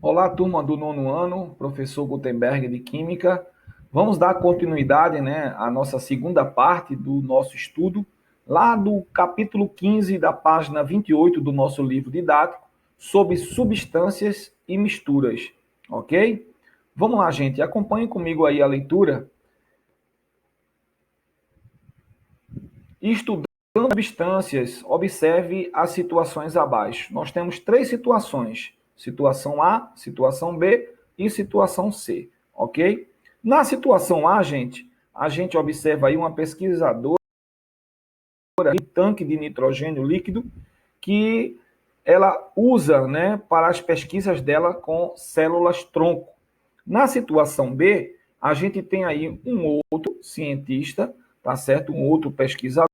Olá, turma do nono ano, professor Gutenberg de Química. Vamos dar continuidade, né, à nossa segunda parte do nosso estudo, lá do capítulo 15, da página 28 do nosso livro didático, sobre substâncias e misturas, ok? Vamos lá, gente, acompanhem comigo aí a leitura. Estudando substâncias, observe as situações abaixo. Nós temos três situações: situação A, situação B e situação C, ok? Na situação A, gente, a gente observa aí uma pesquisadora de tanque de nitrogênio líquido que ela usa, né, para as pesquisas dela com células tronco. Na situação B, a gente tem aí um outro cientista, tá certo? Um outro pesquisador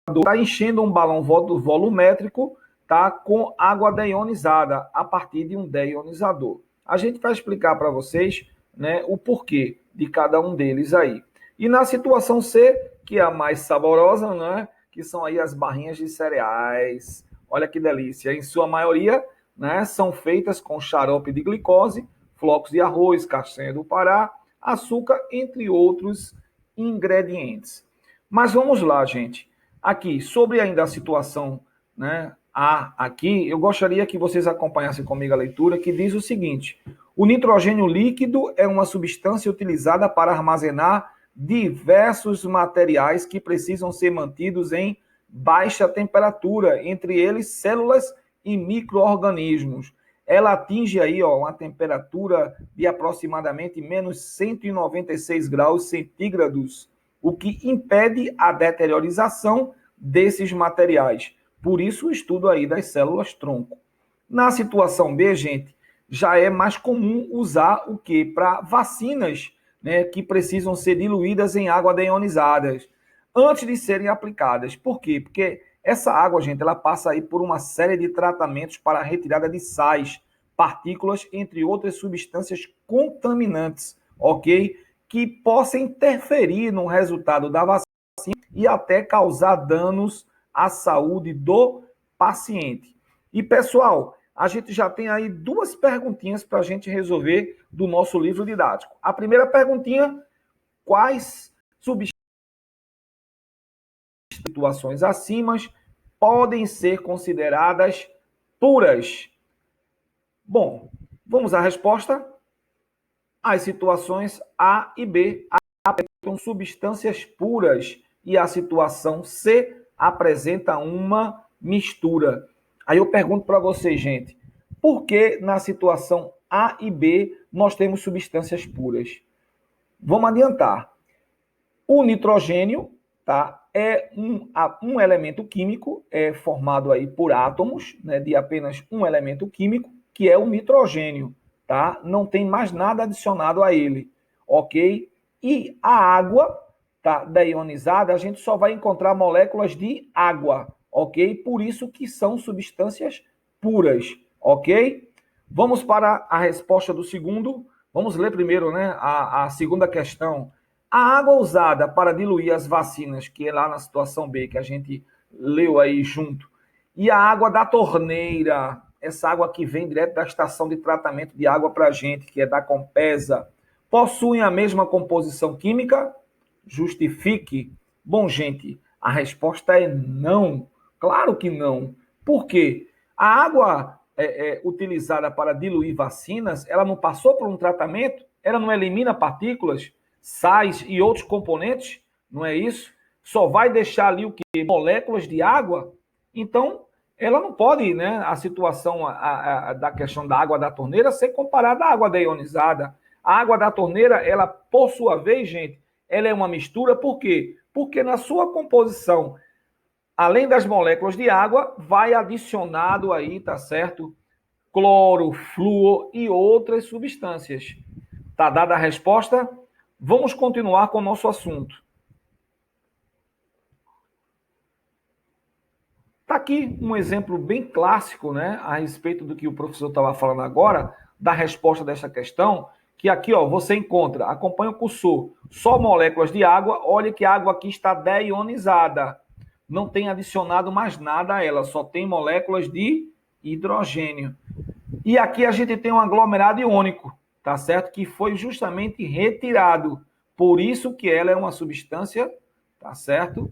está enchendo um balão volumétrico, tá, com água deionizada a partir de um deionizador. A gente vai explicar para vocês, né, o porquê de cada um deles aí. E na situação C, que é a mais saborosa, né, que são aí as barrinhas de cereais. Olha que delícia! Em sua maioria, né, são feitas com xarope de glicose, flocos de arroz, castanha do Pará, açúcar, entre outros ingredientes. Mas vamos lá, gente. Aqui, sobre ainda a situação, né, A aqui, eu gostaria que vocês acompanhassem comigo a leitura, que diz o seguinte: o nitrogênio líquido é uma substância utilizada para armazenar diversos materiais que precisam ser mantidos em baixa temperatura, entre eles células e micro-organismos. Ela atinge aí, ó, uma temperatura de aproximadamente menos 196 graus centígrados, o que impede a deteriorização desses materiais. Por isso o estudo aí das células tronco. Na situação B, gente, já é mais comum usar o que? Para vacinas, né, que precisam ser diluídas em água deionizada antes de serem aplicadas. Por quê? Porque essa água, gente, ela passa aí por uma série de tratamentos para a retirada de sais, partículas, entre outras substâncias contaminantes, ok? Que possam interferir no resultado da vacina e até causar danos à saúde do paciente. E, pessoal, a gente já tem aí duas perguntinhas para a gente resolver do nosso livro didático. A primeira perguntinha: quais situações acima podem ser consideradas puras? Bom, vamos à resposta. As situações A e B apresentam substâncias puras e a situação C apresenta uma mistura. Aí eu pergunto para vocês, gente, por que na situação A e B nós temos substâncias puras? Vamos adiantar. O nitrogênio, tá, é um elemento químico, é formado aí por átomos, né, de apenas um elemento químico, que é o nitrogênio, tá? Não tem mais nada adicionado a ele, ok? E a água, tá, deionizada, a gente só vai encontrar moléculas de água, ok? Por isso que são substâncias puras, ok? Vamos para a resposta do segundo. Vamos ler primeiro, né, a segunda questão. A água usada para diluir as vacinas, que é lá na situação B, que a gente leu aí junto, e a água da torneira, essa água que vem direto da estação de tratamento de água para a gente, que é da Compesa, possuem a mesma composição química? Justifique. Bom, gente, a resposta é não. Claro que não. Por quê? A água utilizada para diluir vacinas, ela não passou por um tratamento? Ela não elimina partículas, sais e outros componentes? Não é isso? Só vai deixar ali o que? Moléculas de água? Então, ela não pode, né, a situação da questão da água da torneira ser comparada à água deionizada. A água da torneira, ela, por sua vez, gente, ela é uma mistura, por quê? Porque na sua composição, além das moléculas de água, vai adicionado aí, tá certo? Cloro, flúor e outras substâncias. Tá dada a resposta? Vamos continuar com o nosso assunto. Tá aqui um exemplo bem clássico, né, a respeito do que o professor estava falando agora, da resposta dessa questão, que aqui, ó, você encontra, acompanha o cursor, só moléculas de água, olha que a água aqui está deionizada, não tem adicionado mais nada a ela, só tem moléculas de hidrogênio. E aqui a gente tem um aglomerado iônico, tá certo? Que foi justamente retirado. Por isso que ela é uma substância, tá certo?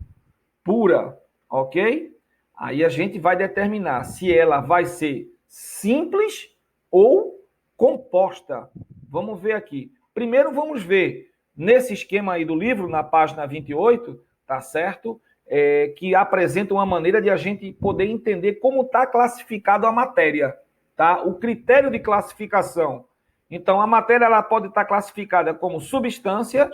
Pura, ok? Aí a gente vai determinar se ela vai ser simples ou composta. Vamos ver aqui. Primeiro vamos ver nesse esquema aí do livro, na página 28, tá certo? Que apresenta uma maneira de a gente poder entender como está classificado a matéria, tá? O critério de classificação. Então, a matéria ela pode estar classificada como substâncias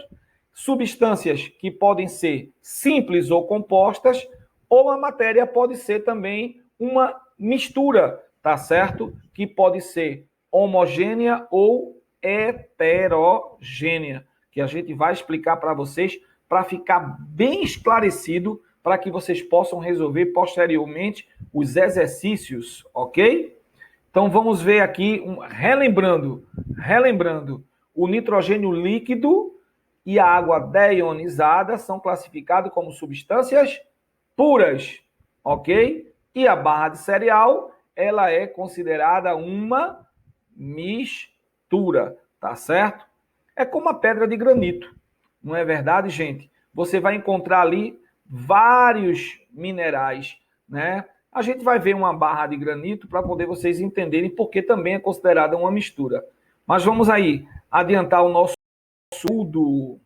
que podem ser simples ou compostas, ou a matéria pode ser também uma mistura, tá certo? Que pode ser homogênea ou heterogênea, que a gente vai explicar para vocês para ficar bem esclarecido, para que vocês possam resolver posteriormente os exercícios, ok? Então vamos ver aqui, relembrando, o nitrogênio líquido e a água deionizada são classificados como substâncias puras, ok? E a barra de cereal, ela é considerada uma mistura, tá certo? É como a pedra de granito, não é verdade, gente? Você vai encontrar ali vários minerais, né? A gente vai ver uma barra de granito para poder vocês entenderem porque também é considerada uma mistura. Mas vamos aí adiantar o nosso estudo.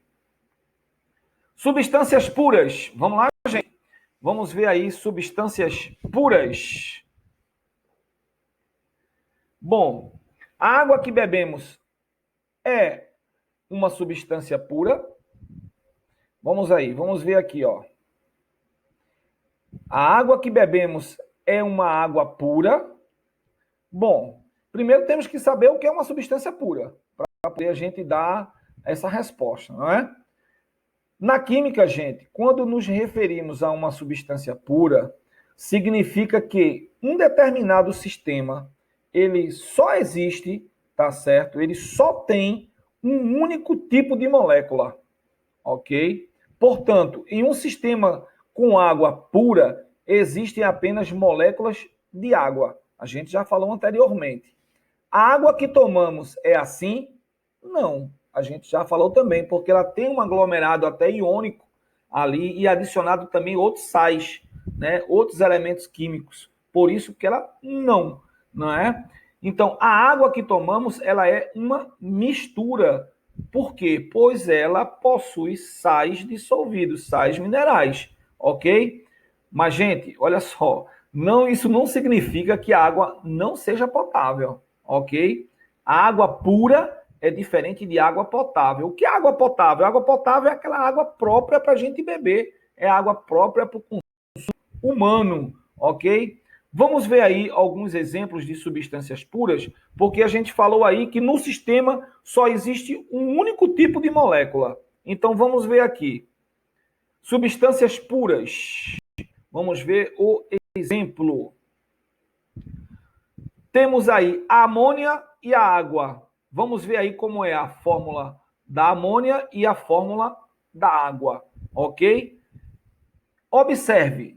Substâncias puras. Vamos lá, gente? Vamos ver aí substâncias puras. Bom, a água que bebemos é uma substância pura. Vamos aí, vamos ver aqui, ó. A água que bebemos é uma água pura. Bom, primeiro temos que saber o que é uma substância pura, para poder a gente dar essa resposta, não é? Na química, gente, quando nos referimos a uma substância pura, significa que um determinado sistema, ele só existe, tá certo? Ele só tem um único tipo de molécula, ok? Portanto, em um sistema com água pura, existem apenas moléculas de água. A gente já falou anteriormente. A água que tomamos é assim? Não. A gente já falou também, porque ela tem um aglomerado até iônico ali e adicionado também outros sais, né? Outros elementos químicos. Por isso que ela não é? Então, a água que tomamos, ela é uma mistura. Por quê? Pois ela possui sais dissolvidos, sais minerais, ok? Mas, gente, olha só, isso não significa que a água não seja potável, ok? A água pura é diferente de água potável. O que é água potável? Água potável é aquela água própria para a gente beber, é água própria para o consumo humano, ok? Vamos ver aí alguns exemplos de substâncias puras, porque a gente falou aí que no sistema só existe um único tipo de molécula. Então vamos ver aqui. Substâncias puras. Vamos ver o exemplo. Temos aí a amônia e a água. Vamos ver aí como é a fórmula da amônia e a fórmula da água, ok? Observe,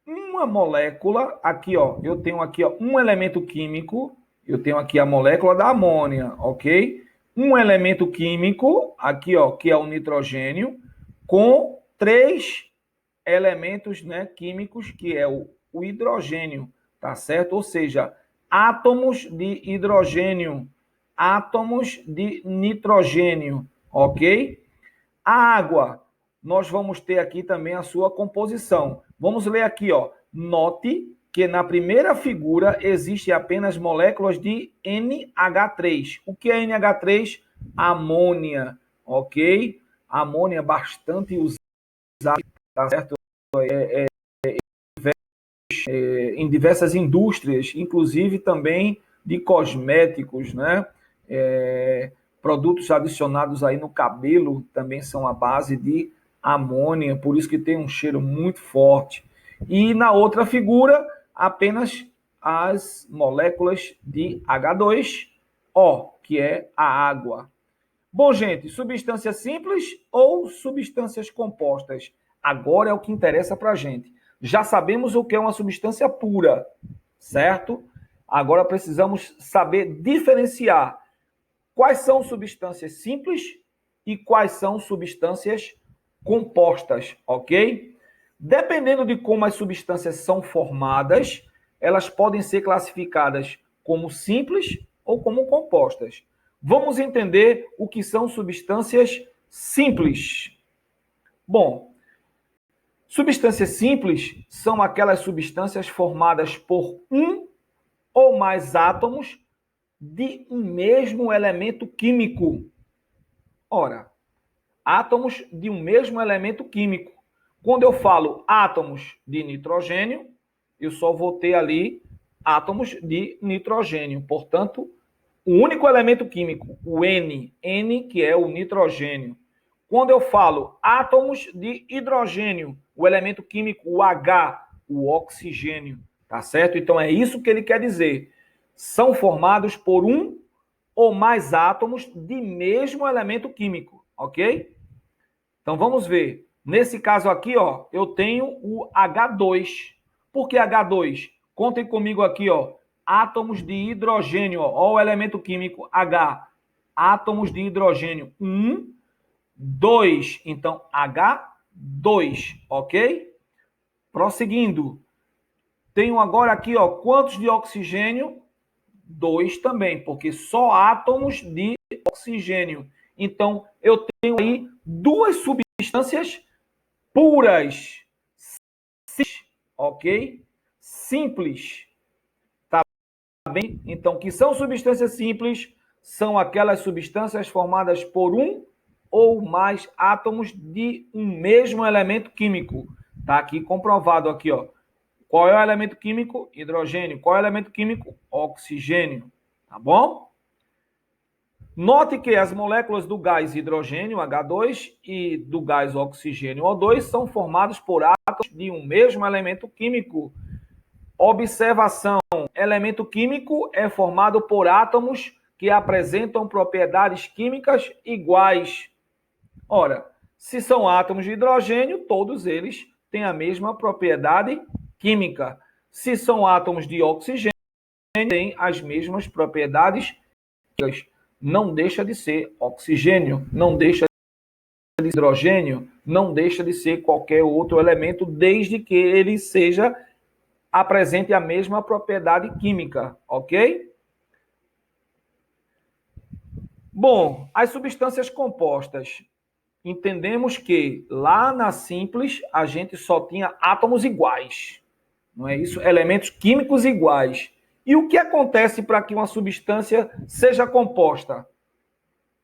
uma molécula, aqui ó, eu tenho aqui ó, um elemento químico, eu tenho aqui a molécula da amônia, ok? Um elemento químico, aqui ó, que é o nitrogênio, com 3 elementos, né, químicos, que é o hidrogênio, tá certo? Ou seja, átomos de hidrogênio, átomos de nitrogênio, ok? A água, nós vamos ter aqui também a sua composição. Vamos ler aqui, ó. Note que na primeira figura existem apenas moléculas de NH3. O que é NH3? Amônia, ok? Amônia bastante usada, tá certo? Em diversas indústrias, inclusive também de cosméticos, né? Produtos adicionados aí no cabelo também são à base de amônia, por isso que tem um cheiro muito forte. E na outra figura, apenas as moléculas de H2O, que é a água. Bom, gente, substâncias simples ou substâncias compostas? Agora é o que interessa para a gente. Já sabemos o que é uma substância pura, certo? Agora precisamos saber diferenciar quais são substâncias simples e quais são substâncias compostas, ok? Dependendo de como as substâncias são formadas, elas podem ser classificadas como simples ou como compostas. Vamos entender o que são substâncias simples. Bom, substâncias simples são aquelas substâncias formadas por um ou mais átomos de um mesmo elemento químico. Ora, átomos de um mesmo elemento químico. Quando eu falo átomos de nitrogênio, eu só vou ter ali átomos de nitrogênio. Portanto, o único elemento químico, o N, que é o nitrogênio. Quando eu falo átomos de hidrogênio, o elemento químico, o H, o oxigênio, tá certo? Então é isso que ele quer dizer. São formados por um ou mais átomos de mesmo elemento químico, ok? Então vamos ver. Nesse caso aqui, ó, eu tenho o H2. Por que H2? Contem comigo aqui, ó. Átomos de hidrogênio, ó, o elemento químico H. Átomos de hidrogênio 1, 2. Então, H2, ok? Prosseguindo. Tenho agora aqui, ó, quantos de oxigênio? 2 também, porque só átomos de oxigênio. Então, eu tenho aí duas substâncias puras, ok? Simples, tá bem? Então, que são substâncias simples? São aquelas substâncias formadas por um ou mais átomos de um mesmo elemento químico. Tá aqui comprovado aqui, ó. Qual é o elemento químico? Hidrogênio. Qual é o elemento químico? Oxigênio. Tá bom? Note que as moléculas do gás hidrogênio, H2, e do gás oxigênio, O2, são formados por átomos de um mesmo elemento químico. Observação: elemento químico é formado por átomos que apresentam propriedades químicas iguais. Ora, se são átomos de hidrogênio, todos eles têm a mesma propriedade química. Se são átomos de oxigênio, têm as mesmas propriedades químicas. Não deixa de ser oxigênio, não deixa de ser hidrogênio, não deixa de ser qualquer outro elemento, desde que ele apresente a mesma propriedade química, ok? Bom, as substâncias compostas. Entendemos que lá na simples a gente só tinha átomos iguais, não é isso? Elementos químicos iguais. E o que acontece para que uma substância seja composta?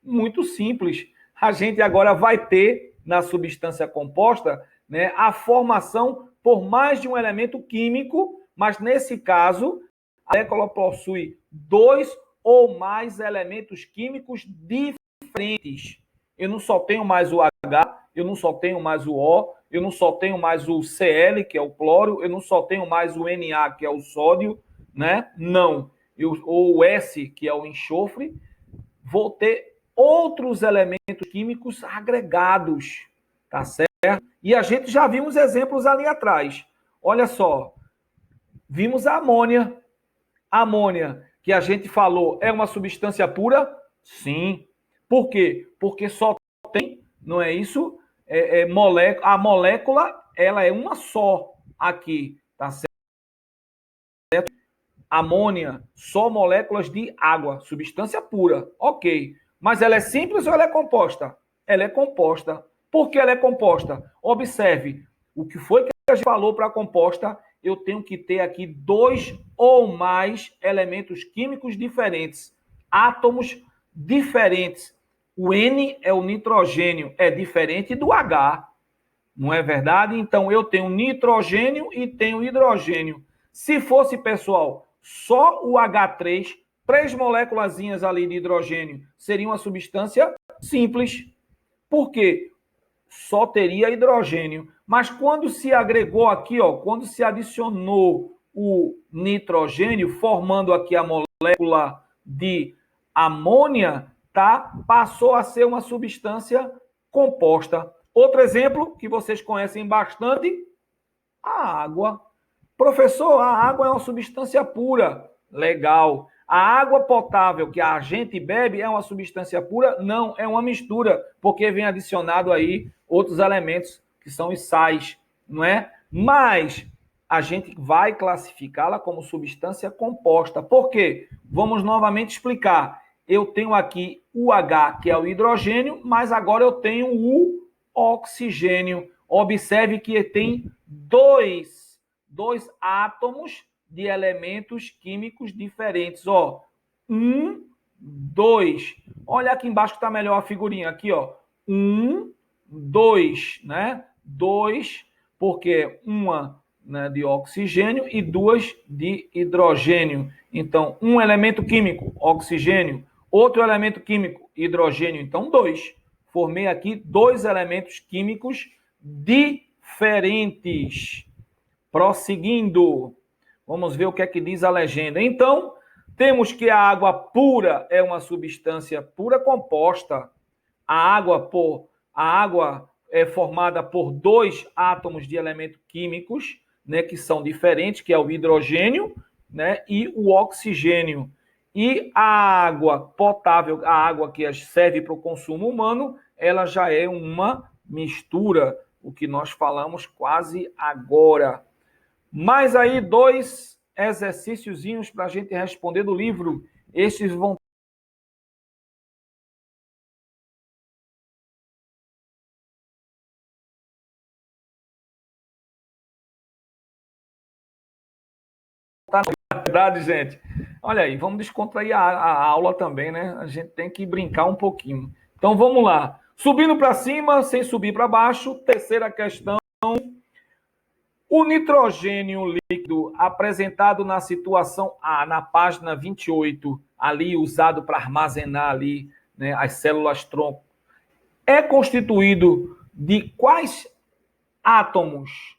Muito simples. A gente agora vai ter na substância composta, né, a formação por mais de um elemento químico, mas nesse caso a molécula possui dois ou mais elementos químicos diferentes. Eu não só tenho mais o H, eu não só tenho mais o O, eu não só tenho mais o Cl, que é o cloro, eu não só tenho mais o Na, que é o sódio, né? Não. Ou o S, que é o enxofre. Vou ter outros elementos químicos agregados, tá certo? E a gente já vimos exemplos ali atrás. Olha só, vimos a amônia. A amônia, que a gente falou, é uma substância pura? Sim. Por quê? Porque só tem, não é isso? A molécula, ela é uma só aqui, tá certo? Amônia, só moléculas de água, substância pura. Ok. Mas ela é simples ou ela é composta? Ela é composta. Por que ela é composta? Observe, o que foi que a gente falou para a composta? Eu tenho que ter aqui dois ou mais elementos químicos diferentes, átomos diferentes. O N é o nitrogênio, é diferente do H, não é verdade? Então eu tenho nitrogênio e tenho hidrogênio. Se fosse, pessoal, só o H3, três moléculazinhas ali de hidrogênio, seria uma substância simples. Por quê? Só teria hidrogênio. Mas quando se agregou aqui, ó, quando se adicionou o nitrogênio, formando aqui a molécula de amônia, tá? Passou a ser uma substância composta. Outro exemplo que vocês conhecem bastante, a água. Professor, a água é uma substância pura. Legal. A água potável que a gente bebe é uma substância pura? Não, é uma mistura, porque vem adicionado aí outros elementos que são os sais, não é? Mas a gente vai classificá-la como substância composta. Por quê? Vamos novamente explicar. Eu tenho aqui o H, que é o hidrogênio, mas agora eu tenho o oxigênio. Observe que tem dois átomos de elementos químicos diferentes. Ó, 1, 2. Olha aqui embaixo que está melhor a figurinha. Aqui, ó. 1, 2, né? 2, porque uma, né, de oxigênio e duas de hidrogênio. Então, um elemento químico, oxigênio, outro elemento químico, hidrogênio. Então, 2. Formei aqui dois elementos químicos diferentes. Prosseguindo, vamos ver o que é que diz a legenda. Então, temos que a água pura é uma substância pura composta. A água é formada por dois átomos de elementos químicos, né, que são diferentes, que é o hidrogênio, né, e o oxigênio. E a água potável, a água que serve para o consumo humano, ela já é uma mistura, o que nós falamos quase agora. Mais aí dois exercíciozinhos para a gente responder do livro. Estes vão estar na verdade, gente. Olha aí, vamos descontrair a aula também, né? A gente tem que brincar um pouquinho. Então vamos lá. Subindo para cima, sem subir para baixo. Terceira questão. O nitrogênio líquido apresentado na situação A, na página 28, ali usado para armazenar ali, né, as células tronco, é constituído de quais átomos?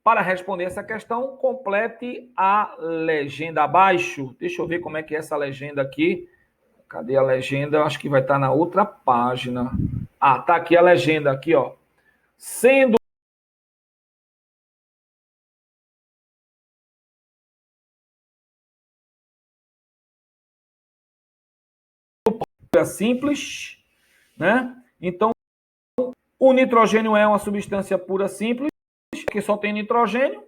Para responder essa questão, complete a legenda abaixo. Deixa eu ver como é que é essa legenda aqui. Cadê a legenda? Acho que vai estar na outra página. Ah, tá aqui a legenda aqui, ó. Sendo simples, né? Então, o nitrogênio é uma substância pura simples, que só tem nitrogênio,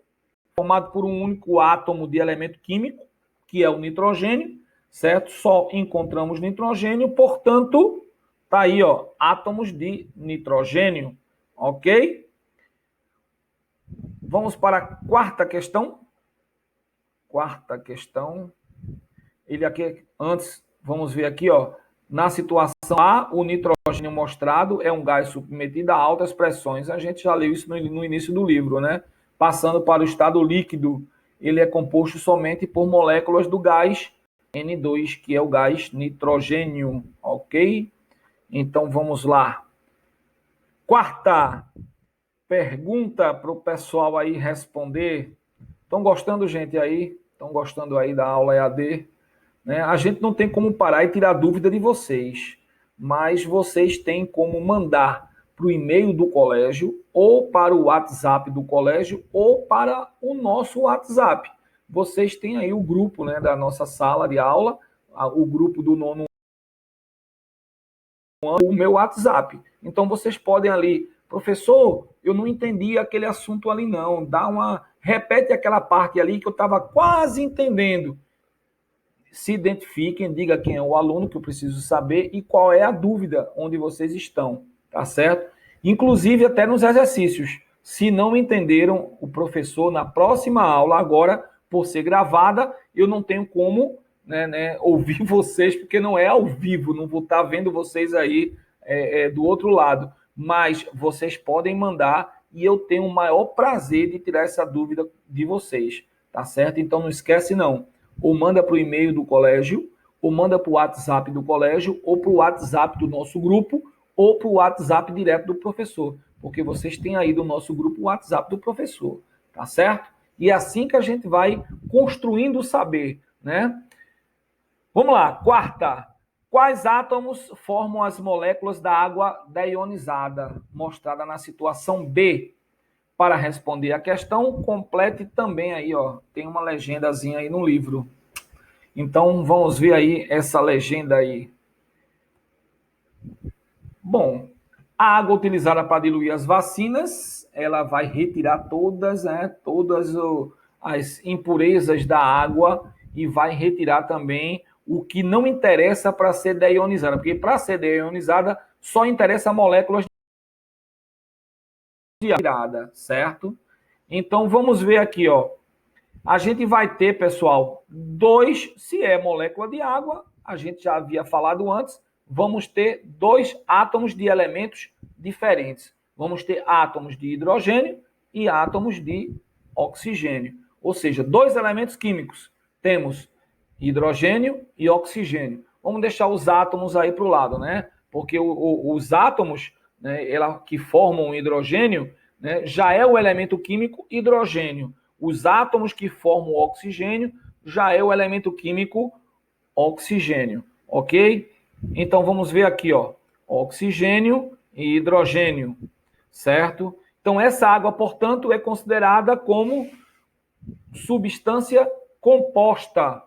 formado por um único átomo de elemento químico, que é o nitrogênio, certo? Só encontramos nitrogênio, portanto, tá aí, ó, átomos de nitrogênio, ok? Vamos para a quarta questão. Quarta questão. Ele aqui, antes, vamos ver aqui, ó, na situação A, o nitrogênio mostrado é um gás submetido a altas pressões. A gente já leu isso no início do livro, né? Passando para o estado líquido, ele é composto somente por moléculas do gás N2, que é o gás nitrogênio, ok? Então vamos lá. Quarta pergunta para o pessoal aí responder. Estão gostando, gente, aí? Estão gostando aí da aula EAD? Né? A gente não tem como parar e tirar dúvida de vocês, mas vocês têm como mandar para o e-mail do colégio, ou para o WhatsApp do colégio, ou para o nosso WhatsApp. Vocês têm aí o grupo, né, da nossa sala de aula, o grupo do nono ano, o meu WhatsApp. Então vocês podem ali, professor, eu não entendi aquele assunto ali não, repete aquela parte ali que eu estava quase entendendo. Se identifiquem, diga quem é o aluno que eu preciso saber e qual é a dúvida onde vocês estão, tá certo? Inclusive até nos exercícios. Se não entenderam o professor na próxima aula, agora, por ser gravada, eu não tenho como ouvir vocês, porque não é ao vivo, não vou estar vendo vocês aí do outro lado. Mas vocês podem mandar e eu tenho o maior prazer de tirar essa dúvida de vocês, tá certo? Então não esquece não. Ou manda para o e-mail do colégio, ou manda para o WhatsApp do colégio, ou para o WhatsApp do nosso grupo, ou para o WhatsApp direto do professor, porque vocês têm aí do nosso grupo o WhatsApp do professor, tá certo? E é assim que a gente vai construindo o saber, né? Vamos lá, quarta. Quais átomos formam as moléculas da água deionizada, mostrada na situação B? Para responder a questão, complete também aí, ó. Tem uma legendazinha aí no livro. Então, vamos ver aí essa legenda aí. Bom, a água utilizada para diluir as vacinas, ela vai retirar todas as impurezas da água e vai retirar também o que não interessa para ser deionizada, porque para ser deionizada só interessa moléculas de água, certo? Então vamos ver aqui, ó. A gente vai ter, pessoal, se é molécula de água, a gente já havia falado antes, vamos ter dois átomos de elementos diferentes. Vamos ter átomos de hidrogênio e átomos de oxigênio. Ou seja, dois elementos químicos. Temos hidrogênio e oxigênio. Vamos deixar os átomos aí para o lado, né? Porque os átomos, né, que formam o hidrogênio, né, já é o elemento químico hidrogênio. Os átomos que formam o oxigênio já é o elemento químico oxigênio, ok? Então vamos ver aqui, ó, oxigênio e hidrogênio, certo? Então essa água, portanto, é considerada como substância composta,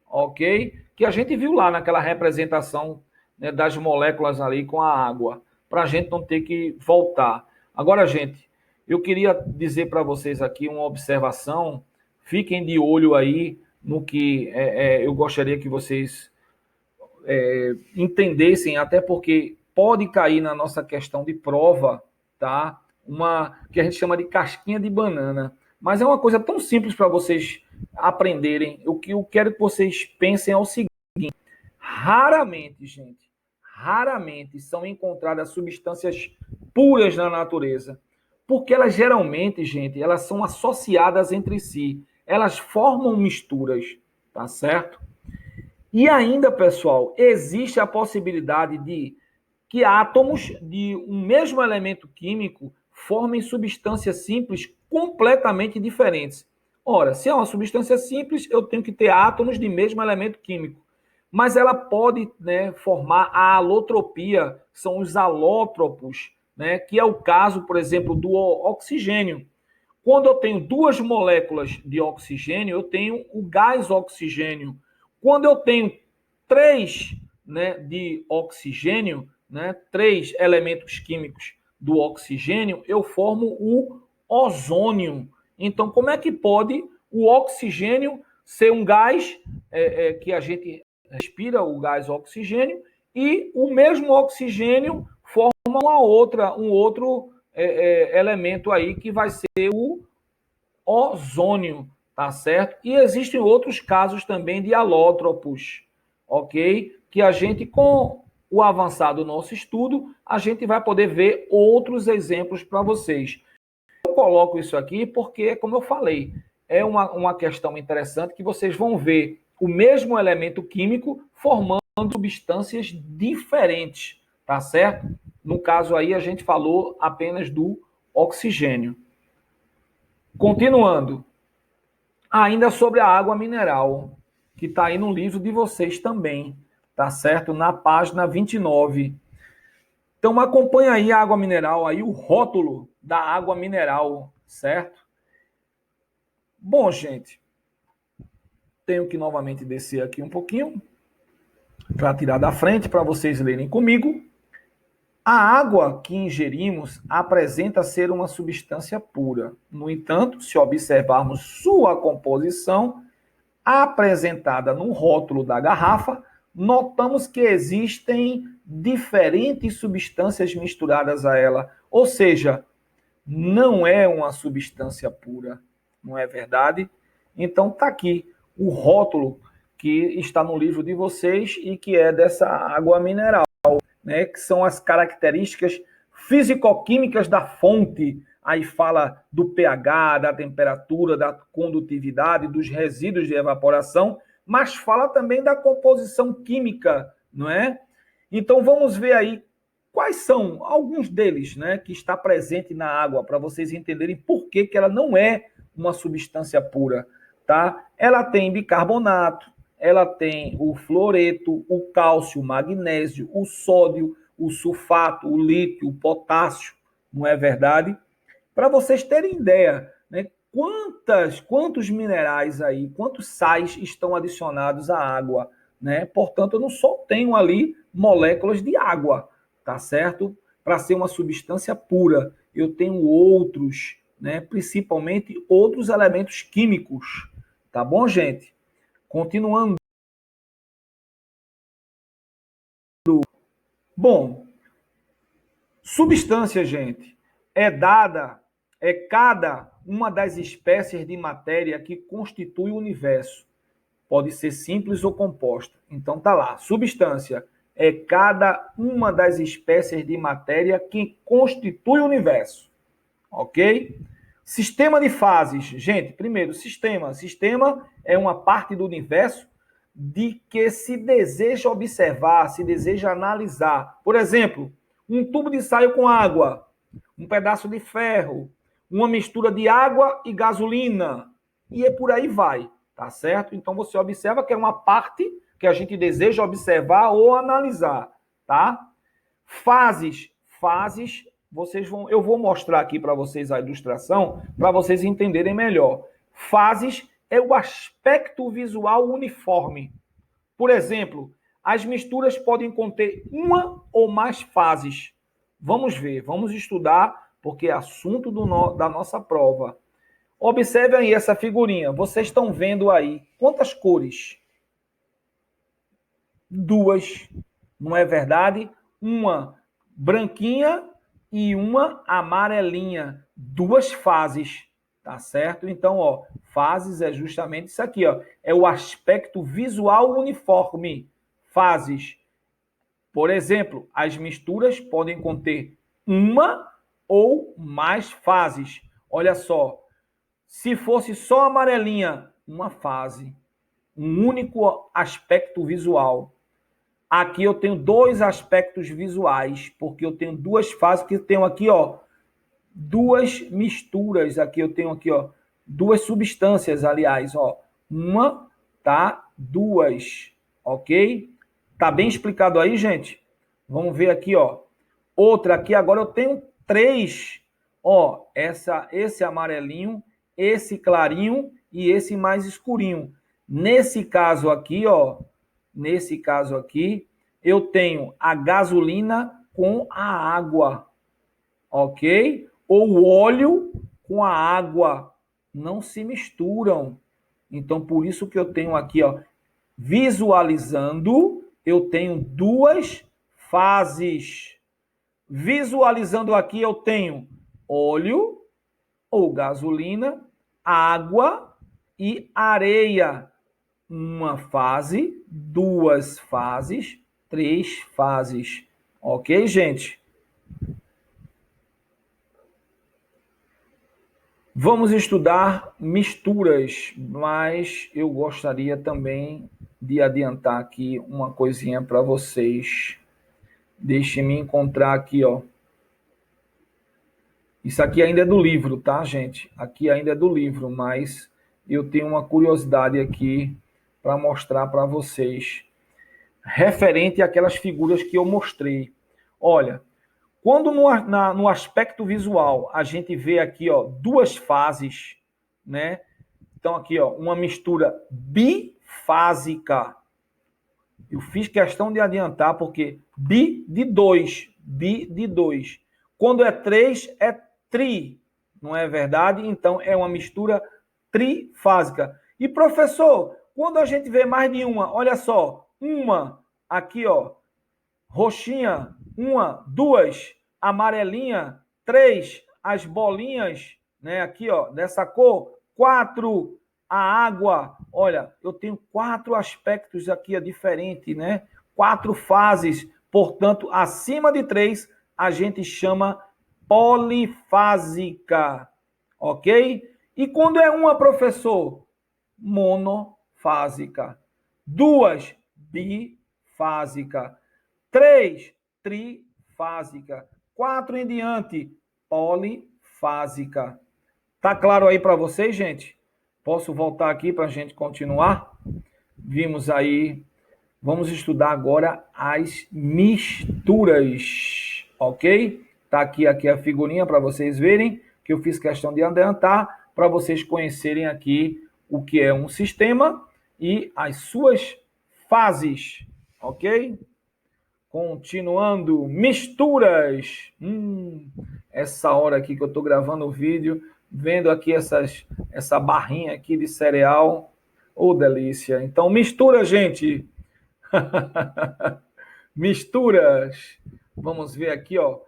ok? Que a gente viu lá naquela representação, né, das moléculas ali com a água, para a gente não ter que voltar. Agora, gente, eu queria dizer para vocês aqui uma observação. Fiquem de olho aí no que eu gostaria que vocês entendessem, até porque pode cair na nossa questão de prova, tá? Uma que a gente chama de casquinha de banana. Mas é uma coisa tão simples para vocês aprenderem. O que eu quero que vocês pensem é o seguinte: raramente, gente, raramente são encontradas substâncias puras na natureza. Porque elas geralmente, gente, elas são associadas entre si. Elas formam misturas, tá certo? E ainda, pessoal, existe a possibilidade de que átomos de um mesmo elemento químico formem substâncias simples completamente diferentes. Ora, se é uma substância simples, eu tenho que ter átomos de mesmo elemento químico. Mas ela pode, né, formar a alotropia, são os alótropos, né, que é o caso, por exemplo, do oxigênio. Quando eu tenho duas moléculas de oxigênio, eu tenho o gás oxigênio. Quando eu tenho três, né, de oxigênio, né, três elementos químicos do oxigênio, eu formo o ozônio. Então, como é que pode o oxigênio ser um gás que a gente respira, o gás oxigênio, e o mesmo oxigênio forma um outro elemento aí que vai ser o ozônio, tá certo? E existem outros casos também de alótropos, ok? Que a gente, com o avançar do nosso estudo, a gente vai poder ver outros exemplos para vocês. Eu coloco isso aqui porque, como eu falei, é uma questão interessante que vocês vão ver o mesmo elemento químico formando substâncias diferentes, tá certo? No caso aí, a gente falou apenas do oxigênio. Continuando, ainda sobre a água mineral, que está aí no livro de vocês também, tá certo? Na página 29. Então acompanha aí a água mineral, aí o rótulo da água mineral, certo? Bom, gente, tenho que novamente descer aqui um pouquinho para tirar da frente para vocês lerem comigo. A água que ingerimos apresenta ser uma substância pura. No entanto, se observarmos sua composição, apresentada no rótulo da garrafa, notamos que existem diferentes substâncias misturadas a ela. Ou seja, não é uma substância pura, não é verdade? Então está aqui o rótulo que está no livro de vocês e que é dessa água mineral, né? Que são as características físico-químicas da fonte. Aí fala do pH, da temperatura, da condutividade, dos resíduos de evaporação, mas fala também da composição química, não é? Então vamos ver aí quais são alguns deles, né, que está presente na água, para vocês entenderem por que ela não é uma substância pura, tá? Ela tem bicarbonato, ela tem o fluoreto, o cálcio, o magnésio, o sódio, o sulfato, o lítio, o potássio, não é verdade? Para vocês terem ideia, né, quantos minerais aí, quantos sais estão adicionados à água, né? Portanto, eu não só tenho ali moléculas de água, tá certo? Para ser uma substância pura, eu tenho outros, né? Principalmente outros elementos químicos, tá bom, gente? Continuando. Bom, substância, gente, é cada uma das espécies de matéria que constitui o universo. Pode ser simples ou composta. Então tá lá, substância é cada uma das espécies de matéria que constitui o universo, ok? Sistema de fases, gente, primeiro, sistema. Sistema é uma parte do universo de que se deseja observar, se deseja analisar. Por exemplo, um tubo de ensaio com água, um pedaço de ferro, uma mistura de água e gasolina, e é por aí vai, tá certo? Então você observa que é uma parte que a gente deseja observar ou analisar, tá? Fases, eu vou mostrar aqui para vocês a ilustração para vocês entenderem melhor. Fases é o aspecto visual uniforme. Por exemplo, as misturas podem conter uma ou mais fases. Vamos ver, vamos estudar, porque é assunto da nossa prova. Observem aí essa figurinha. Vocês estão vendo aí quantas cores? Duas, não é verdade? Uma branquinha e uma amarelinha. Duas fases, tá certo? Então, ó, fases é justamente isso aqui, ó. É o aspecto visual uniforme. Fases. Por exemplo, as misturas podem conter uma ou mais fases. Olha só, se fosse só amarelinha, uma fase, um único aspecto visual. Aqui eu tenho dois aspectos visuais, porque eu tenho duas fases, que eu tenho aqui, ó, duas misturas. Aqui eu tenho aqui, ó, duas substâncias, aliás, ó, uma, tá? Duas, ok? Tá bem explicado aí, gente? Vamos ver aqui, ó. Outra aqui, agora eu tenho três, ó, esse amarelinho, esse clarinho e esse mais escurinho. Nesse caso aqui, ó, nesse caso aqui, eu tenho a gasolina com a água, ok? Ou o óleo com a água, não se misturam. Então, por isso que eu tenho aqui, ó, visualizando, eu tenho duas fases. Visualizando aqui, eu tenho óleo ou gasolina, água e areia. Uma fase, duas fases, três fases. Ok, gente? Vamos estudar misturas, mas eu gostaria também de adiantar aqui uma coisinha para vocês. Deixe-me encontrar aqui, ó. Isso aqui ainda é do livro, tá, gente? Aqui ainda é do livro, mas eu tenho uma curiosidade aqui para mostrar para vocês, referente àquelas figuras que eu mostrei. Olha, quando no aspecto visual a gente vê aqui, ó, duas fases, né? Então aqui, ó, uma mistura bifásica. Eu fiz questão de adiantar porque bi de dois. Quando é três é tri, não é verdade? Então é uma mistura trifásica. E professor, quando a gente vê mais de uma, olha só, uma aqui, ó, roxinha, uma, duas, amarelinha, três, as bolinhas, né, aqui, ó, dessa cor, quatro, a água. Olha, eu tenho quatro aspectos aqui diferentes, né? Quatro fases. Portanto, acima de três, a gente chama polifásica, ok? E quando é uma, professor? Monofásica. Duas, bifásica. Três, trifásica. Quatro em diante, polifásica. Tá claro aí para vocês, gente? Posso voltar aqui para a gente continuar? Vimos aí. Vamos estudar agora as misturas, ok? Tá aqui a figurinha para vocês verem, que eu fiz questão de adiantar. para vocês conhecerem aqui o que é um sistema e as suas fases, ok? Continuando, misturas. Essa hora aqui que eu estou gravando o vídeo, vendo aqui essa barrinha aqui de cereal. Oh, delícia. Então, mistura, gente. Misturas. Vamos ver aqui, ó.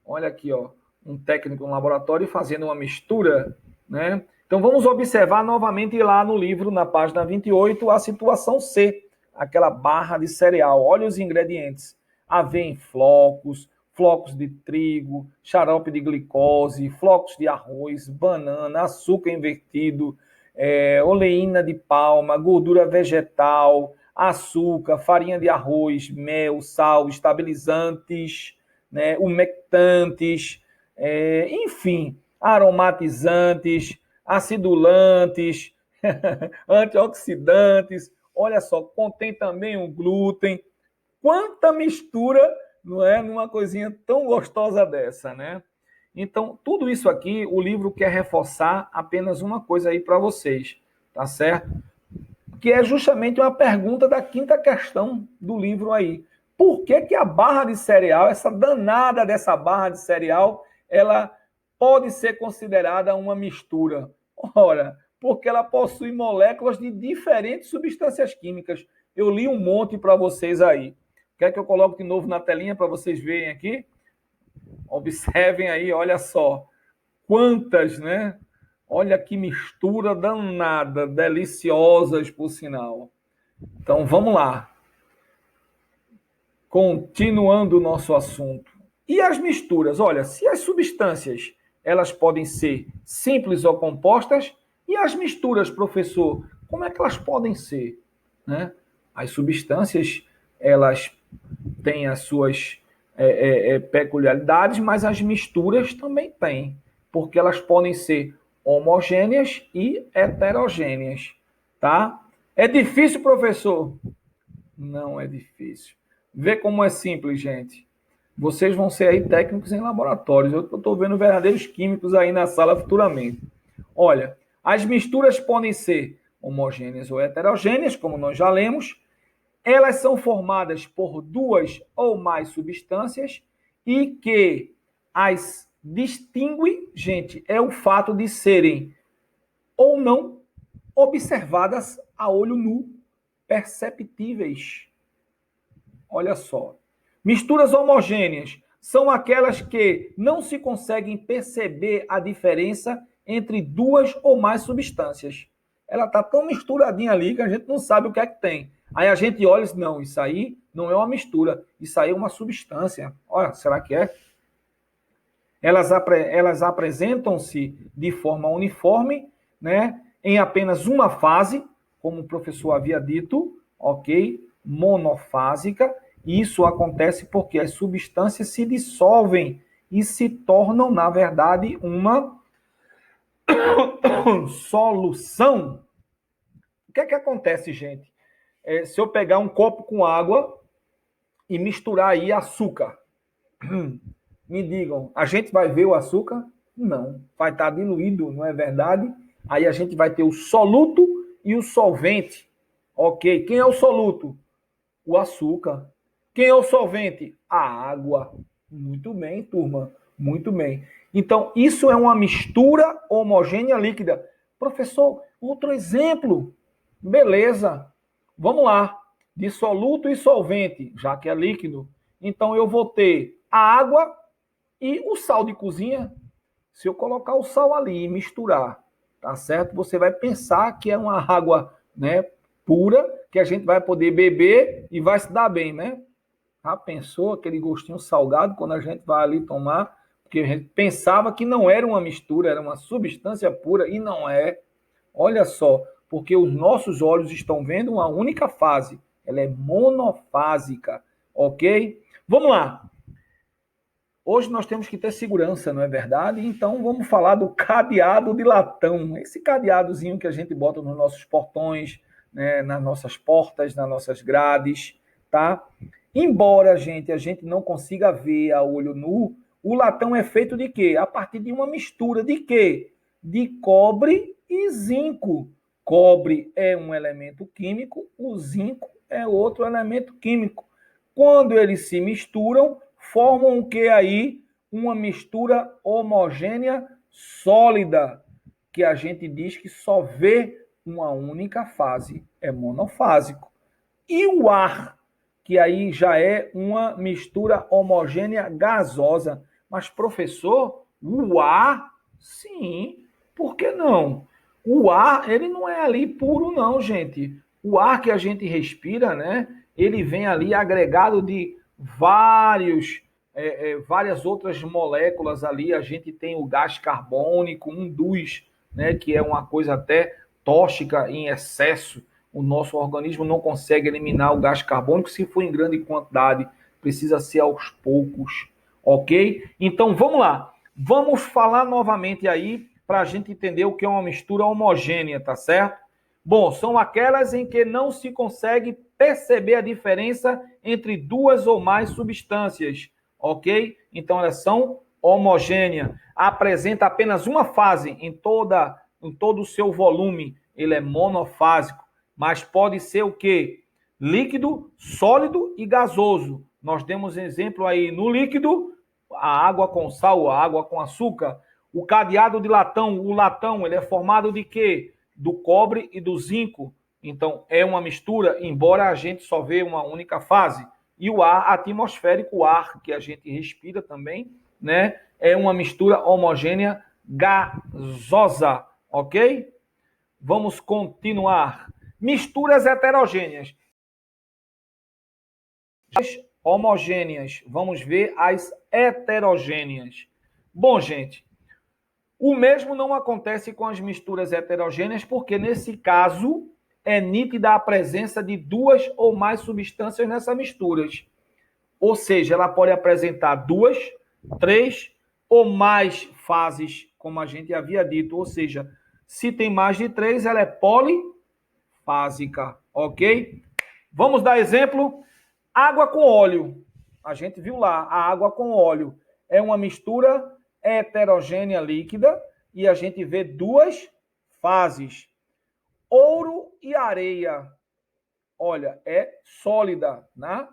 Olha aqui, ó. Um técnico no laboratório fazendo uma mistura, né? Então, vamos observar novamente lá no livro, na página 28, a situação C, aquela barra de cereal. Olha os ingredientes. Aveia em flocos, flocos de trigo, xarope de glicose, flocos de arroz, banana, açúcar invertido, oleína de palma, gordura vegetal, açúcar, farinha de arroz, mel, sal, estabilizantes, né, umectantes, enfim, aromatizantes, acidulantes, antioxidantes. Olha só, contém também o glúten. Quanta mistura, não é, numa coisinha tão gostosa dessa, né? Então, tudo isso aqui, o livro quer reforçar apenas uma coisa aí para vocês, tá certo? Que é justamente uma pergunta da quinta questão do livro aí. Por que que a barra de cereal, essa danada dessa barra de cereal, ela pode ser considerada uma mistura? Ora, porque ela possui moléculas de diferentes substâncias químicas. Eu li um monte para vocês aí. Quer que eu coloque de novo na telinha para vocês verem aqui? Observem aí, olha só. Quantas, né? Olha que mistura danada, deliciosas, por sinal. Então, vamos lá. Continuando o nosso assunto. E as misturas? Olha, se as substâncias, elas podem ser simples ou compostas, e as misturas, professor, como é que elas podem ser? Né? As substâncias, elas têm as suas peculiaridades, mas as misturas também têm, porque elas podem ser homogêneas e heterogêneas, tá? É difícil, professor? Não é difícil. Vê como é simples, gente. Vocês vão ser aí técnicos em laboratórios. Eu estou vendo verdadeiros químicos aí na sala futuramente. Olha, as misturas podem ser homogêneas ou heterogêneas, como nós já lemos. Elas são formadas por duas ou mais substâncias e que as distingue, gente, é o fato de serem ou não observadas a olho nu, perceptíveis. Olha só. Misturas homogêneas são aquelas que não se conseguem perceber a diferença entre duas ou mais substâncias. Ela está tão misturadinha ali que a gente não sabe o que é que tem. Aí a gente olha e diz, não, isso aí não é uma mistura, isso aí é uma substância. Olha, será que é? Elas apresentam-se de forma uniforme, né, em apenas uma fase, como o professor havia dito, ok? Monofásica. Isso acontece porque as substâncias se dissolvem e se tornam, na verdade, uma solução. O que é que acontece, gente? Se eu pegar um copo com água e misturar aí açúcar, me digam, a gente vai ver o açúcar? Não, vai estar diluído, não é verdade? Aí a gente vai ter o soluto e o solvente. Ok, quem é o soluto? O açúcar. Quem é o solvente? A água. Muito bem, turma, muito bem. Então, isso é uma mistura homogênea líquida. Professor, outro exemplo. Beleza, vamos lá. Dissoluto e solvente, já que é líquido. Então, eu vou ter a água e o sal de cozinha. Se eu colocar o sal ali e misturar, tá certo? Você vai pensar que é uma água, né, pura, que a gente vai poder beber e vai se dar bem, né? Já pensou aquele gostinho salgado quando a gente vai ali tomar? Porque a gente pensava que não era uma mistura, era uma substância pura e não é. Olha só, porque os nossos olhos estão vendo uma única fase. Ela é monofásica, ok? Vamos lá. Hoje nós temos que ter segurança, não é verdade? Então vamos falar do cadeado de latão. Esse cadeadozinho que a gente bota nos nossos portões, né, nas nossas portas, nas nossas grades, tá? Embora, a gente não consiga ver a olho nu, o latão é feito de quê? A partir de uma mistura de quê? de cobre e zinco. Cobre é um elemento químico, o zinco é outro elemento químico. Quando eles se misturam, formam o que aí? Uma mistura homogênea sólida, que a gente diz que só vê uma única fase, é monofásico. E o ar, que aí já é uma mistura homogênea gasosa. Mas, professor, o ar, sim, por que não? O ar, ele não é ali puro, não, gente. O ar que a gente respira, né? Ele vem ali agregado de várias outras moléculas ali. A gente tem o gás carbônico, um dos, né? Que é uma coisa até tóxica em excesso. O nosso organismo não consegue eliminar o gás carbônico se for em grande quantidade. Precisa ser aos poucos, ok? Então, vamos lá. Vamos falar novamente aí para a gente entender o que é uma mistura homogênea, tá certo? Bom, são aquelas em que não se consegue perceber a diferença entre duas ou mais substâncias, ok? Então, elas são homogêneas. Apresenta apenas uma fase em todo o seu volume. Ele é monofásico. Mas pode ser o quê? Líquido, sólido e gasoso. Nós temos exemplo aí no líquido, a água com sal, a água com açúcar. O cadeado de latão, o latão, ele é formado de quê? Do cobre e do zinco. Então, é uma mistura, embora a gente só vê uma única fase. E o ar atmosférico, o ar que a gente respira também, né? É uma mistura homogênea gasosa, ok? Vamos continuar. Misturas heterogêneas. As homogêneas. Vamos ver as heterogêneas. Bom, gente, o mesmo não acontece com as misturas heterogêneas, porque nesse caso é nítida a presença de duas ou mais substâncias nessas misturas. Ou seja, ela pode apresentar duas, três ou mais fases, como a gente havia dito. Ou seja, se tem mais de três, ela é polifásica, ok? Vamos dar exemplo. Água com óleo. A gente viu lá, a água com óleo é uma mistura heterogênea líquida e a gente vê duas fases. Ouro e areia. Olha, é sólida, né?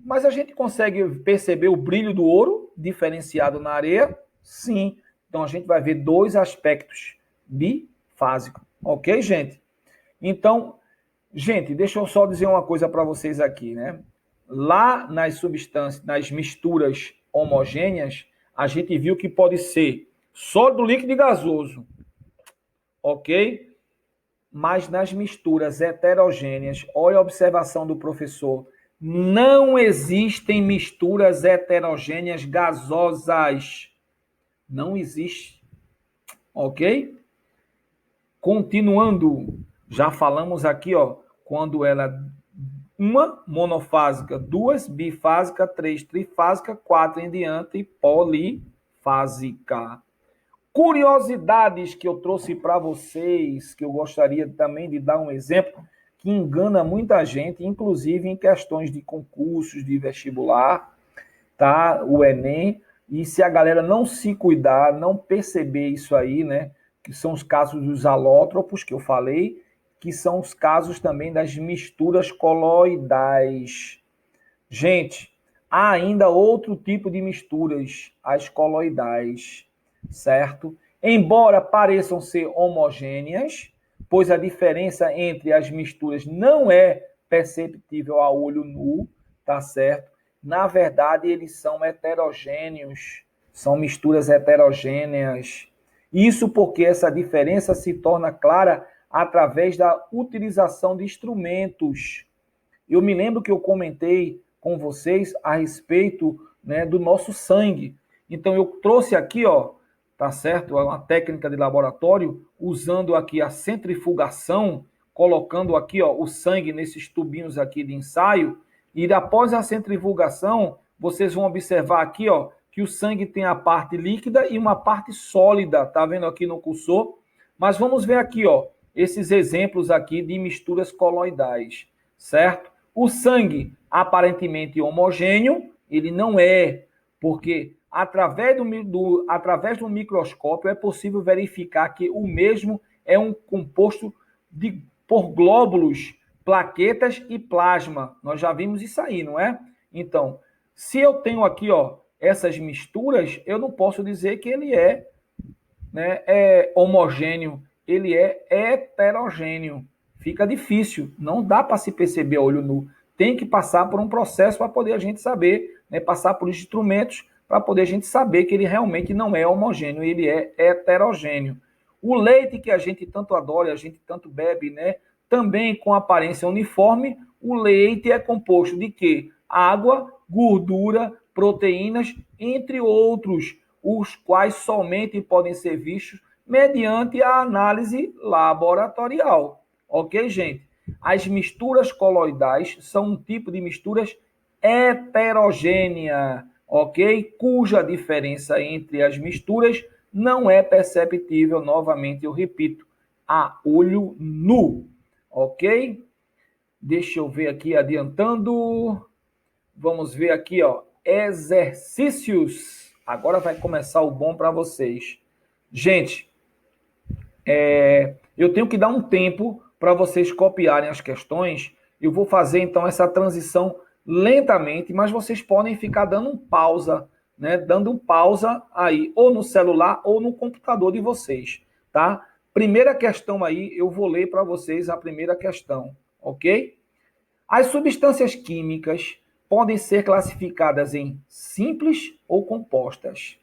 Mas a gente consegue perceber o brilho do ouro diferenciado na areia? Sim. Então a gente vai ver dois aspectos bifásicos. Ok, gente? Então, gente, deixa eu só dizer uma coisa para vocês aqui, né? Lá nas substâncias, nas misturas homogêneas, a gente viu que pode ser sólido, líquido e gasoso. Ok? Mas nas misturas heterogêneas, olha a observação do professor, não existem misturas heterogêneas gasosas. Não existe. Ok? Continuando, já falamos aqui, ó, quando ela uma monofásica, duas bifásica, três trifásica, quatro em diante, polifásica. Curiosidades que eu trouxe para vocês, que eu gostaria também de dar um exemplo, que engana muita gente, inclusive em questões de concursos de vestibular, tá? O Enem, e se a galera não se cuidar, não perceber isso aí, né? Que são os casos dos alótropos, que eu falei, que são os casos também das misturas coloidais. Gente, há ainda outro tipo de misturas, as coloidais, certo? Embora pareçam ser homogêneas, pois a diferença entre as misturas não é perceptível a olho nu, tá certo? Na verdade, eles são heterogêneos, são misturas heterogêneas. Isso porque essa diferença se torna clara através da utilização de instrumentos. Eu me lembro que eu comentei com vocês a respeito, né, do nosso sangue. Então eu trouxe aqui, ó, tá certo? Uma técnica de laboratório usando aqui a centrifugação, colocando aqui, ó, o sangue nesses tubinhos aqui de ensaio, e após a centrifugação, vocês vão observar aqui, ó, que o sangue tem a parte líquida e uma parte sólida, tá vendo aqui no cursor? Mas vamos ver aqui, ó, esses exemplos aqui de misturas coloidais, certo? O sangue, aparentemente homogêneo, ele não é, porque através do microscópio é possível verificar que o mesmo é um composto por glóbulos, plaquetas e plasma. Nós já vimos isso aí, não é? Então, se eu tenho aqui, ó, essas misturas, eu não posso dizer que ele é, né, é homogêneo, ele é heterogêneo. Fica difícil, não dá para se perceber a olho nu. Tem que passar por um processo para poder a gente saber, né, passar por instrumentos para poder a gente saber que ele realmente não é homogêneo, ele é heterogêneo. O leite que a gente tanto adora, a gente tanto bebe, né, também com aparência uniforme, o leite é composto de quê? Água, gordura, proteínas, entre outros, os quais somente podem ser vistos mediante a análise laboratorial. Ok, gente? As misturas coloidais são um tipo de misturas heterogênea, ok? Cuja diferença entre as misturas não é perceptível, novamente eu repito, a olho nu, ok? Deixa eu ver aqui, adiantando. Vamos ver aqui, ó, exercícios. Agora vai começar o bom para vocês. Gente, eu tenho que dar um tempo para vocês copiarem as questões. Eu vou fazer, então, essa transição lentamente, mas vocês podem ficar dando um pausa, né? Dando um pausa aí, ou no celular ou no computador de vocês, tá? Primeira questão aí, eu vou ler para vocês a primeira questão, ok? As substâncias químicas podem ser classificadas em simples ou compostas.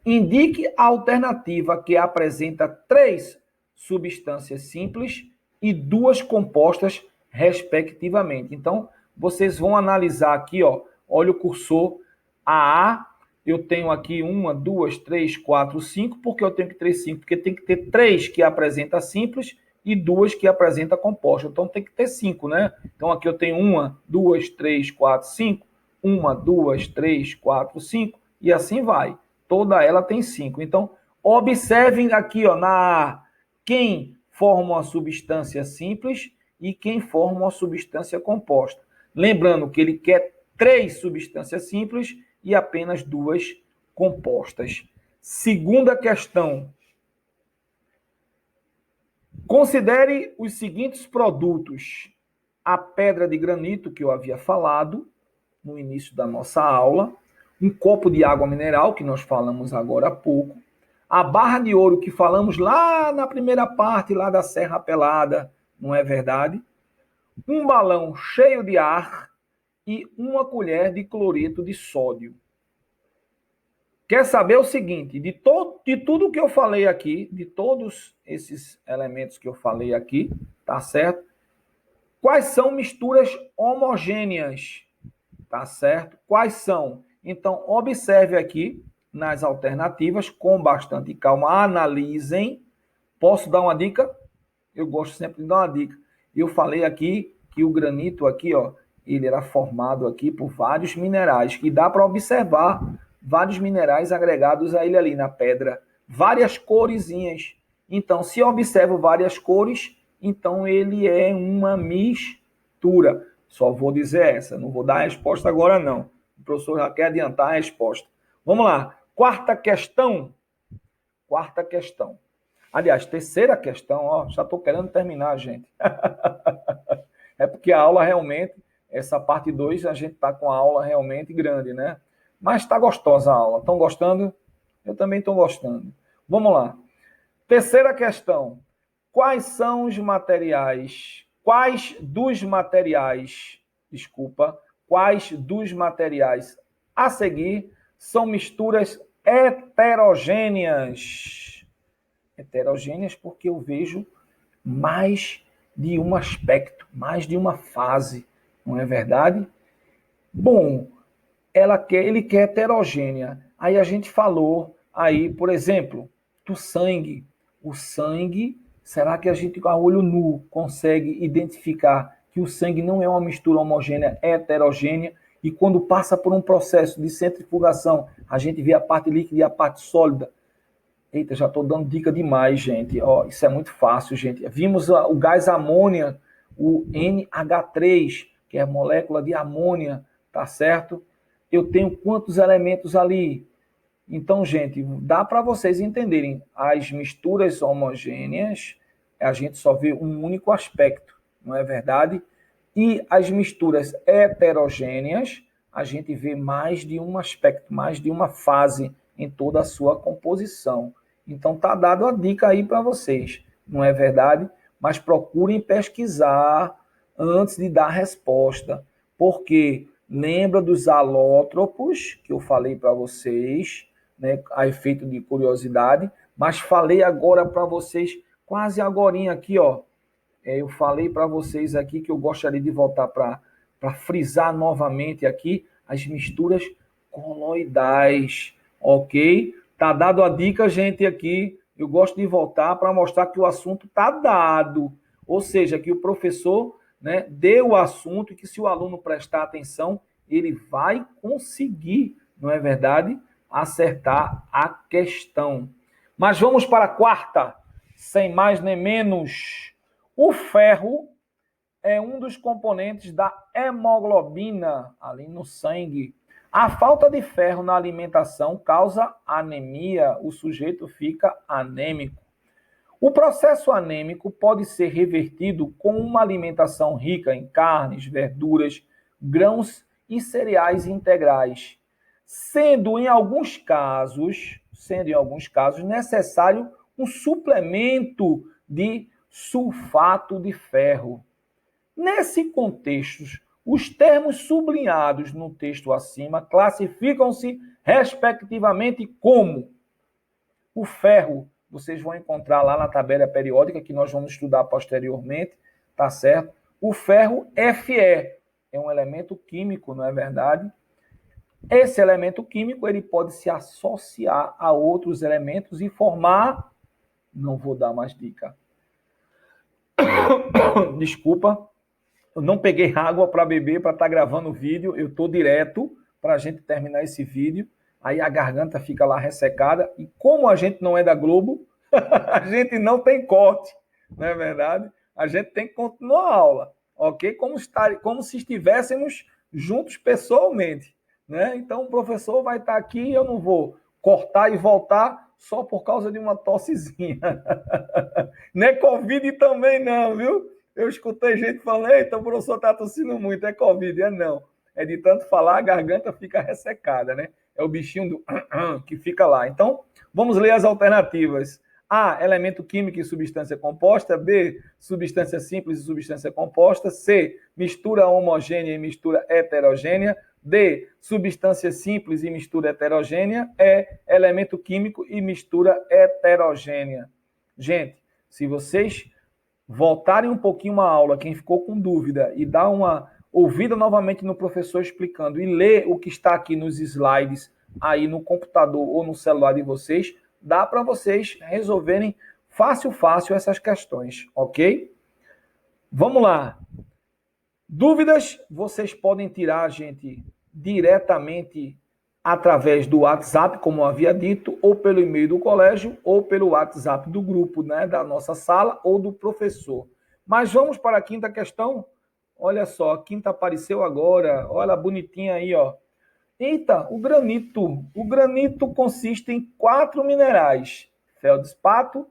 Indique a alternativa que apresenta 3 substâncias simples e 2 compostas, respectivamente. Então, vocês vão analisar aqui, ó, olha o cursor, a eu tenho aqui 1, 2, 3, 4, 5, porque eu tenho que ter 5? Porque tem que ter 3 que apresenta simples e 2 que apresenta composta. Então, tem que ter 5, né? Então, aqui eu tenho 1, 2, 3, 4, 5, 1, 2, 3, 4, 5, e assim vai. Toda ela tem 5. Então, observem aqui, ó, na quem forma uma substância simples e quem forma uma substância composta. Lembrando que ele quer 3 substâncias simples e apenas 2 compostas. Segunda questão. Considere os seguintes produtos: a pedra de granito, que eu havia falado no início da nossa aula, um copo de água mineral, que nós falamos agora há pouco, a barra de ouro, que falamos lá na primeira parte, lá da Serra Pelada, não é verdade? Um balão cheio de ar e uma colher de cloreto de sódio. Quer saber o seguinte, de tudo que eu falei aqui, de todos esses elementos que eu falei aqui, tá certo? Quais são misturas homogêneas? Tá certo? Quais são? Então, observe aqui nas alternativas, com bastante calma, analisem. Posso dar uma dica? Eu gosto sempre de dar uma dica. Eu falei aqui que o granito aqui, ó, ele era formado aqui por vários minerais, que dá para observar vários minerais agregados a ele ali na pedra, várias coresinhas. Então, se eu observo várias cores, então ele é uma mistura. Só vou dizer essa, não vou dar a resposta agora não. O professor já quer adiantar a resposta. Vamos lá, quarta questão. Quarta questão. Aliás, terceira questão, ó, já estou querendo terminar, gente. É porque a aula realmente, essa parte 2, a gente está com a aula realmente grande, né? Mas está gostosa a aula. Estão gostando? Eu também estou gostando. Vamos lá. Terceira questão. Quais são os materiais? Quais dos materiais a seguir são misturas heterogêneas? Heterogêneas porque eu vejo mais de um aspecto, mais de uma fase, não é verdade? Bom, ele quer heterogênea. Aí a gente falou aí, por exemplo, do sangue. O sangue, será que a gente a olho nu consegue identificar que o sangue não é uma mistura homogênea, é heterogênea, e quando passa por um processo de centrifugação, a gente vê a parte líquida e a parte sólida? Eita, já estou dando dica demais, gente. Ó, isso é muito fácil, gente. Vimos o gás amônia, o NH3, que é a molécula de amônia, tá certo? Eu tenho quantos elementos ali? Então, gente, dá para vocês entenderem, as misturas homogêneas, a gente só vê um único aspecto, não é verdade? E as misturas heterogêneas, a gente vê mais de um aspecto, mais de uma fase em toda a sua composição. Então, tá dado a dica aí para vocês, não é verdade? Mas procurem pesquisar antes de dar resposta, porque lembra dos alótropos que eu falei para vocês, né, a efeito de curiosidade, mas falei agora para vocês, quase agorinha aqui, ó, eu falei para vocês aqui que eu gostaria de voltar para frisar novamente aqui as misturas coloidais, ok? Tá dado a dica, gente, aqui. Eu gosto de voltar para mostrar que o assunto tá dado, ou seja, que o professor, né, deu o assunto e que se o aluno prestar atenção, ele vai conseguir, não é verdade, acertar a questão. Mas vamos para a quarta, sem mais nem menos. O ferro é um dos componentes da hemoglobina ali no sangue. A falta de ferro na alimentação causa anemia, o sujeito fica anêmico. O processo anêmico pode ser revertido com uma alimentação rica em carnes, verduras, grãos e cereais integrais, sendo em alguns casos necessário um suplemento de sulfato de ferro. Nesse contexto, os termos sublinhados no texto acima classificam-se respectivamente como o ferro, vocês vão encontrar lá na tabela periódica que nós vamos estudar posteriormente, tá certo? O ferro Fe é um elemento químico, não é verdade? Esse elemento químico ele pode se associar a outros elementos e formar, não vou dar mais dica. Desculpa, eu não peguei água para beber para estar gravando o vídeo, eu estou direto para a gente terminar esse vídeo, aí a garganta fica lá ressecada, e como a gente não é da Globo, a gente não tem corte, não é verdade? A gente tem que continuar a aula, ok? Como se estivéssemos juntos pessoalmente, né? Então o professor vai estar aqui e eu não vou cortar e voltar só por causa de uma tossezinha. Não é Covid também não, viu? Eu escutei gente falando, eita, o professor está tossindo muito, é Covid. É não. É de tanto falar, a garganta fica ressecada, né? É o bichinho do que fica lá. Então, vamos ler as alternativas. A, elemento químico e substância composta. B, substância simples e substância composta. C, mistura homogênea e mistura heterogênea. D, substância simples e mistura heterogênea. E, elemento químico e mistura heterogênea. Gente, se vocês voltarem um pouquinho a aula, quem ficou com dúvida, e dar uma ouvida novamente no professor explicando, e ler o que está aqui nos slides, aí no computador ou no celular de vocês, dá para vocês resolverem fácil essas questões, ok? Vamos lá. Dúvidas vocês podem tirar, gente, diretamente através do WhatsApp, como eu havia dito, ou pelo e-mail do colégio, ou pelo WhatsApp do grupo, né, da nossa sala, ou do professor. Mas vamos para a quinta questão. Olha só, a quinta apareceu agora. Olha, bonitinha aí, ó. Eita, o granito. O granito consiste em 4 minerais: feldespato,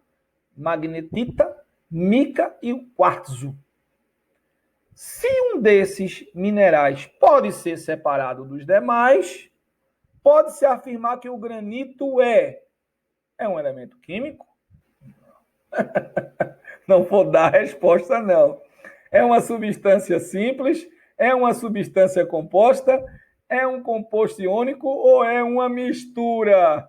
magnetita, mica e o quartzo. Se um desses minerais pode ser separado dos demais, pode-se afirmar que o granito é um elemento químico? Não vou dar a resposta, não. É uma substância simples? É uma substância composta? É um composto iônico ou é uma mistura?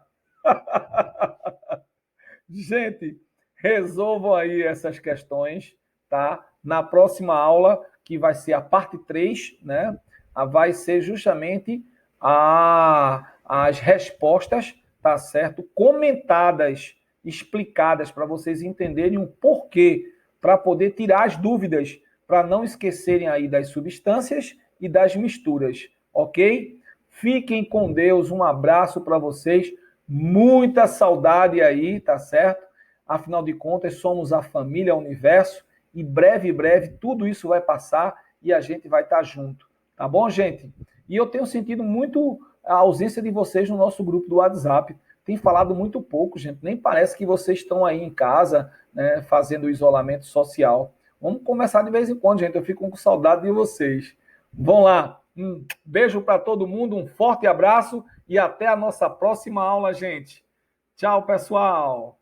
Gente, resolvam aí essas questões, tá? Na próxima aula, que vai ser a parte 3, né? Vai ser justamente as respostas, tá certo? Comentadas, explicadas, para vocês entenderem o porquê, para poder tirar as dúvidas, para não esquecerem aí das substâncias e das misturas, ok? Fiquem com Deus, um abraço para vocês, muita saudade aí, tá certo? Afinal de contas, somos a família Universo e breve, tudo isso vai passar e a gente vai estar junto, tá bom, gente? E eu tenho sentido muito a ausência de vocês no nosso grupo do WhatsApp. Tem falado muito pouco, gente. Nem parece que vocês estão aí em casa, né, fazendo o isolamento social. Vamos conversar de vez em quando, gente. Eu fico com saudade de vocês. Vão lá. Um beijo para todo mundo, um forte abraço e até a nossa próxima aula, gente. Tchau, pessoal.